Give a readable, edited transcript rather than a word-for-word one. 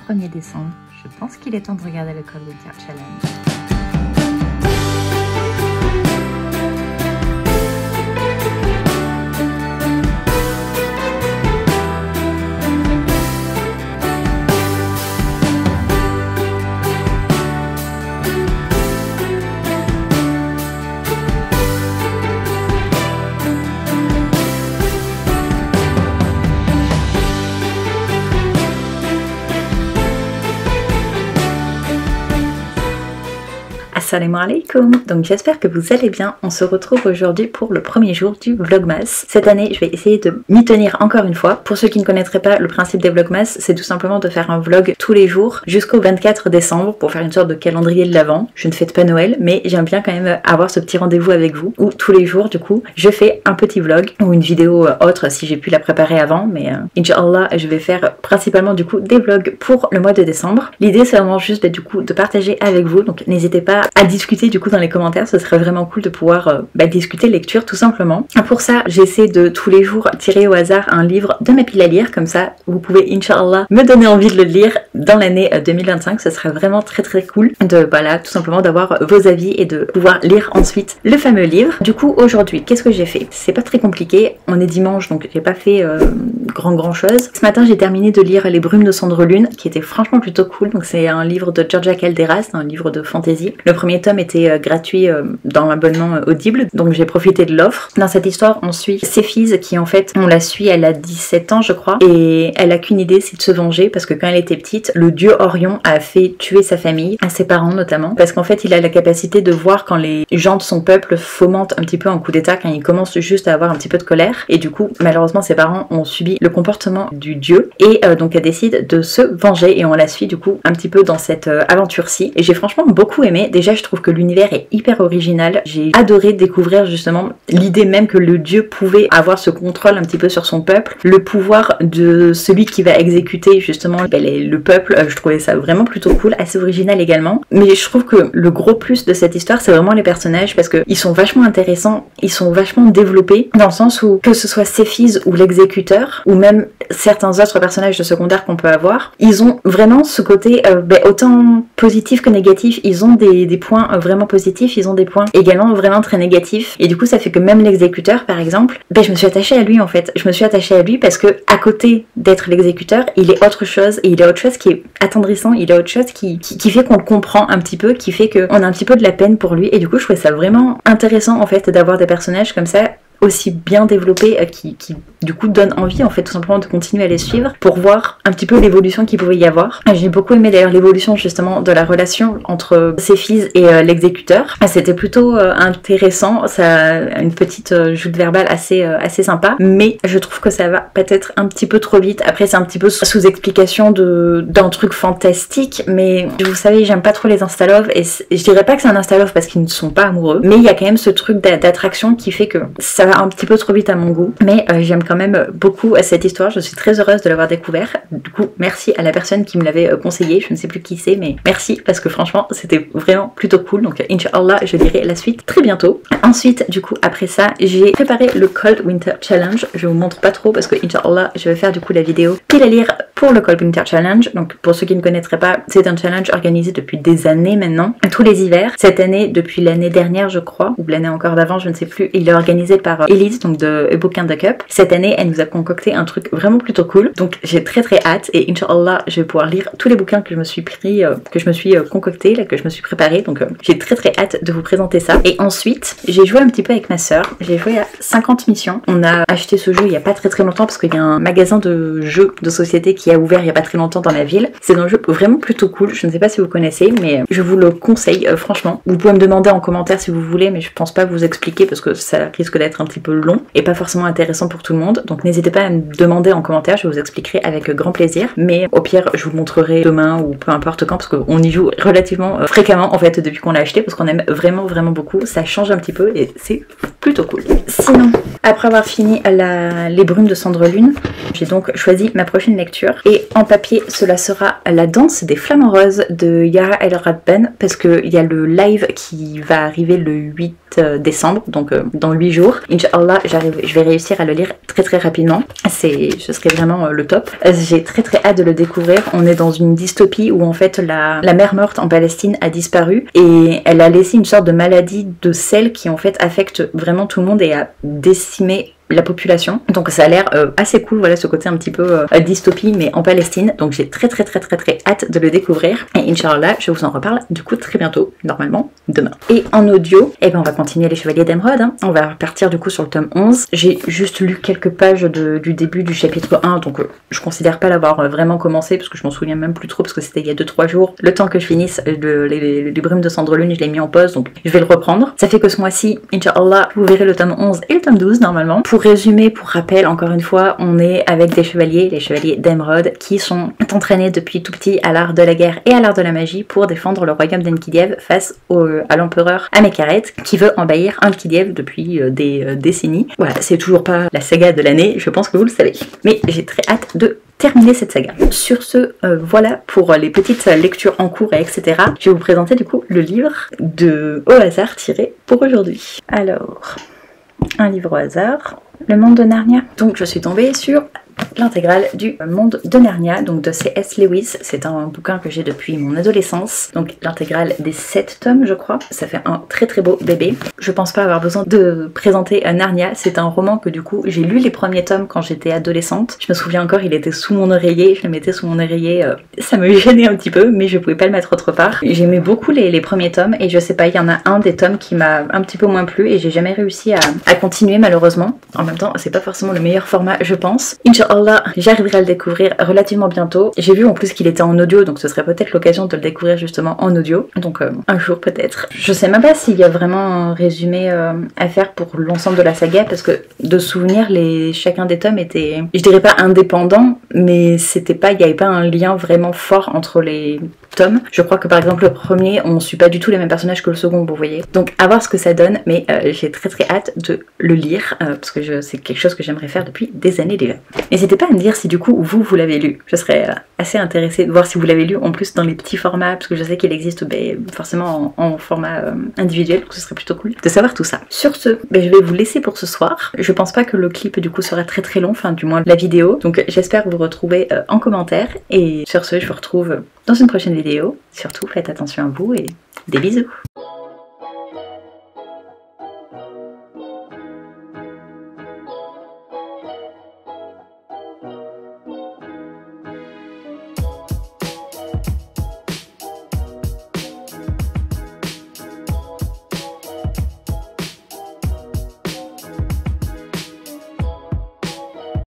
1er décembre, je pense qu'il est temps de regarder le Cold Winter Challenge. Assalamu alaikum. Donc j'espère que vous allez bien. On se retrouve aujourd'hui pour le premier jour du Vlogmas. Cette année, je vais essayer de m'y tenir encore une fois. Pour ceux qui ne connaîtraient pas le principe des Vlogmas, c'est tout simplement de faire un vlog tous les jours jusqu'au 24 décembre pour faire une sorte de calendrier de l'Avent. Je ne fête pas Noël, mais j'aime bien quand même avoir ce petit rendez-vous avec vous où tous les jours, du coup, je fais un petit vlog ou une vidéo autre si j'ai pu la préparer avant. Mais Inch'Allah, je vais faire principalement du coup des vlogs pour le mois de décembre. L'idée, c'est vraiment juste du coup de partager avec vous. Donc n'hésitez pas à discuter du coup dans les commentaires, ce serait vraiment cool de pouvoir discuter lecture tout simplement. Pour ça, j'essaie de tous les jours tirer au hasard un livre de ma pile à lire, comme ça vous pouvez Inch'Allah me donner envie de le lire dans l'année 2025, ce serait vraiment très cool de tout simplement d'avoir vos avis et de pouvoir lire ensuite le fameux livre. Du coup aujourd'hui, qu'est-ce que j'ai fait? C'est pas très compliqué, on est dimanche donc j'ai pas fait grand chose. Ce matin j'ai terminé de lire Les Brumes de Cendre Lune qui était franchement plutôt cool, donc c'est un livre de Georgia Calderas, un livre de fantasy. Le premier tome était gratuit dans l'abonnement Audible, donc j'ai profité de l'offre. Dans cette histoire, on suit Céphise qui en fait, on la suit, elle a 17 ans je crois, et elle a qu'une idée, c'est de se venger parce que quand elle était petite, le dieu Orion a fait tuer sa famille, à ses parents notamment, parce qu'en fait il a la capacité de voir quand les gens de son peuple fomentent un petit peu un coup d'état, quand ils commencent juste à avoir un petit peu de colère, et du coup malheureusement ses parents ont subi le comportement du dieu, et donc elle décide de se venger, et on la suit du coup un petit peu dans cette aventure-ci, et j'ai franchement beaucoup aimé. Déjà je trouve que l'univers est hyper original, j'ai adoré découvrir justement l'idée même que le dieu pouvait avoir ce contrôle un petit peu sur son peuple, le pouvoir de celui qui va exécuter justement le peuple, je trouvais ça vraiment plutôt cool, assez original également. Mais je trouve que le gros plus de cette histoire c'est vraiment les personnages, parce qu'ils sont vachement intéressants, ils sont vachement développés, dans le sens où que ce soit Céphise ou l'exécuteur, ou même certains autres personnages de secondaire qu'on peut avoir, ils ont vraiment ce côté autant positif que négatif, ils ont des points vraiment positifs, ils ont des points également vraiment très négatifs, et du coup ça fait que même l'exécuteur par exemple, je me suis attachée à lui en fait, je me suis attachée à lui parce que à côté d'être l'exécuteur, il est autre chose, et il est autre chose qui est attendrissant, il est autre chose qui fait qu'on le comprend un petit peu, qui fait qu'on a un petit peu de la peine pour lui, et du coup je trouvais ça vraiment intéressant en fait d'avoir des personnages comme ça aussi bien développés qui du coup donnent envie en fait tout simplement de continuer à les suivre pour voir un petit peu l'évolution qu'il pouvait y avoir. J'ai beaucoup aimé d'ailleurs l'évolution justement de la relation entre Céphise et l'exécuteur. C'était plutôt intéressant, ça a une petite joute verbale assez sympa, mais je trouve que ça va peut-être un petit peu trop vite. Après c'est un petit peu sous explication d'un truc fantastique, mais vous savez j'aime pas trop les insta-love, et je dirais pas que c'est un insta-love parce qu'ils ne sont pas amoureux, mais il y a quand même ce truc d'attraction qui fait que ça va un petit peu trop vite à mon goût, mais j'aime quand même beaucoup cette histoire, je suis très heureuse de l'avoir découvert. Du coup merci à la personne qui me l'avait conseillé, je ne sais plus qui c'est, mais merci parce que franchement c'était vraiment plutôt cool, donc Inch'Allah je lirai la suite très bientôt. Ensuite du coup après ça j'ai préparé le Cold Winter Challenge, je vous montre pas trop parce que Inch'Allah je vais faire du coup la vidéo pile à lire pour le Cold Winter Challenge. Donc pour ceux qui ne connaîtraient pas, c'est un challenge organisé depuis des années maintenant, tous les hivers. Cette année, depuis l'année dernière je crois, ou l'année encore d'avant je ne sais plus, il est organisé par Elise, donc de A Book and a Cup. Cette année elle nous a concocté un truc vraiment plutôt cool, donc j'ai très hâte, et Inch'Allah je vais pouvoir lire tous les bouquins que je me suis pris, que je me suis concocté, que je me suis préparé, donc j'ai très hâte de vous présenter ça. Et ensuite j'ai joué un petit peu avec ma soeur, j'ai joué à 50 missions. On a acheté ce jeu il y a pas très longtemps parce qu'il y a un magasin de jeux de société qui a ouvert il y a pas très longtemps dans la ville. C'est un jeu vraiment plutôt cool, je ne sais pas si vous connaissez, mais je vous le conseille franchement. Vous pouvez me demander en commentaire si vous voulez, mais je pense pas vous expliquer parce que ça risque d'être un petit peu long et pas forcément intéressant pour tout le monde, donc n'hésitez pas à me demander en commentaire, je vous expliquerai avec grand plaisir, mais au pire je vous montrerai demain ou peu importe quand, parce qu'on y joue relativement fréquemment en fait depuis qu'on l'a acheté, parce qu'on aime vraiment beaucoup, ça change un petit peu et c'est plutôt cool. Sinon, après avoir fini Les Brumes de Cendre Lune, j'ai donc choisi ma prochaine lecture. Et en papier, cela sera La danse des flamants roses de Yara El Radben, parce qu'il y a le live qui va arriver le 8 décembre, donc dans 8 jours. Inch'Allah, je vais réussir à le lire très rapidement. Ce serait vraiment le top. J'ai très hâte de le découvrir. On est dans une dystopie où en fait la mère morte en Palestine a disparu et elle a laissé une sorte de maladie de sel qui en fait affecte vraiment tout le monde et a décimé la population. Donc ça a l'air assez cool, voilà, ce côté un petit peu dystopie mais en Palestine. Donc j'ai très hâte de le découvrir. Et Inch'Allah, je vous en reparle du coup très bientôt, normalement demain. Et en audio, eh ben on va continuer les Chevaliers d'Émeraude. Hein. On va partir du coup sur le tome 11. J'ai juste lu quelques pages du début du chapitre 1, donc je considère pas l'avoir vraiment commencé parce que je m'en souviens même plus trop parce que c'était il y a 2-3 jours. Le temps que je finisse les brumes de Cendrelune, je l'ai mis en pause, donc je vais le reprendre. Ça fait que ce mois-ci, Inch'Allah, vous verrez le tome 11 et le tome 12 normalement. Pour résumer, pour rappel, encore une fois, on est avec des chevaliers, les chevaliers d'Émeraude, qui sont entraînés depuis tout petit à l'art de la guerre et à l'art de la magie pour défendre le royaume d'Enkidiev face à l'empereur Amékaret, qui veut envahir Enkidiev depuis des décennies. Voilà, c'est toujours pas la saga de l'année, je pense que vous le savez. Mais j'ai très hâte de terminer cette saga. Sur ce, voilà pour les petites lectures en cours et etc. Je vais vous présenter du coup le livre au hasard tiré pour aujourd'hui. Alors, un livre au hasard. Le monde de Narnia. Donc je suis tombée sur l'intégrale du monde de Narnia, donc de C.S. Lewis. C'est un bouquin que j'ai depuis mon adolescence, donc l'intégrale des 7 tomes je crois. Ça fait un très beau bébé. Je pense pas avoir besoin de présenter Narnia. C'est un roman que du coup j'ai lu les premiers tomes quand j'étais adolescente. Je me souviens encore, il était sous mon oreiller, je le mettais sous mon oreiller, ça me gênait un petit peu mais je pouvais pas le mettre autre part. J'aimais beaucoup les premiers tomes et je sais pas, il y en a un des tomes qui m'a un petit peu moins plu et j'ai jamais réussi à continuer malheureusement. En même temps c'est pas forcément le meilleur format je pense. Inch'Allah, j'arriverai à le découvrir relativement bientôt. J'ai vu en plus qu'il était en audio, donc ce serait peut-être l'occasion de le découvrir justement en audio. Donc un jour peut-être. Je sais même pas s'il y a vraiment un résumé à faire pour l'ensemble de la saga, parce que de souvenir, chacun des tomes était, je dirais pas indépendant, mais il n'y avait pas un lien vraiment fort entre les tomes. Je crois que par exemple le premier, on suit pas du tout les mêmes personnages que le second, vous voyez. Donc à voir ce que ça donne, mais j'ai très hâte de le lire, parce que c'est quelque chose que j'aimerais faire depuis des années déjà. N'hésitez pas à me dire si du coup vous l'avez lu. Je serais assez intéressée de voir si vous l'avez lu en plus dans les petits formats, parce que je sais qu'il existe forcément en format individuel, donc ce serait plutôt cool de savoir tout ça. Sur ce, je vais vous laisser pour ce soir. Je pense pas que le clip du coup sera très long, enfin du moins la vidéo, donc j'espère vous retrouver en commentaire, et sur ce je vous retrouve dans une prochaine vidéo. Surtout faites attention à vous et des bisous.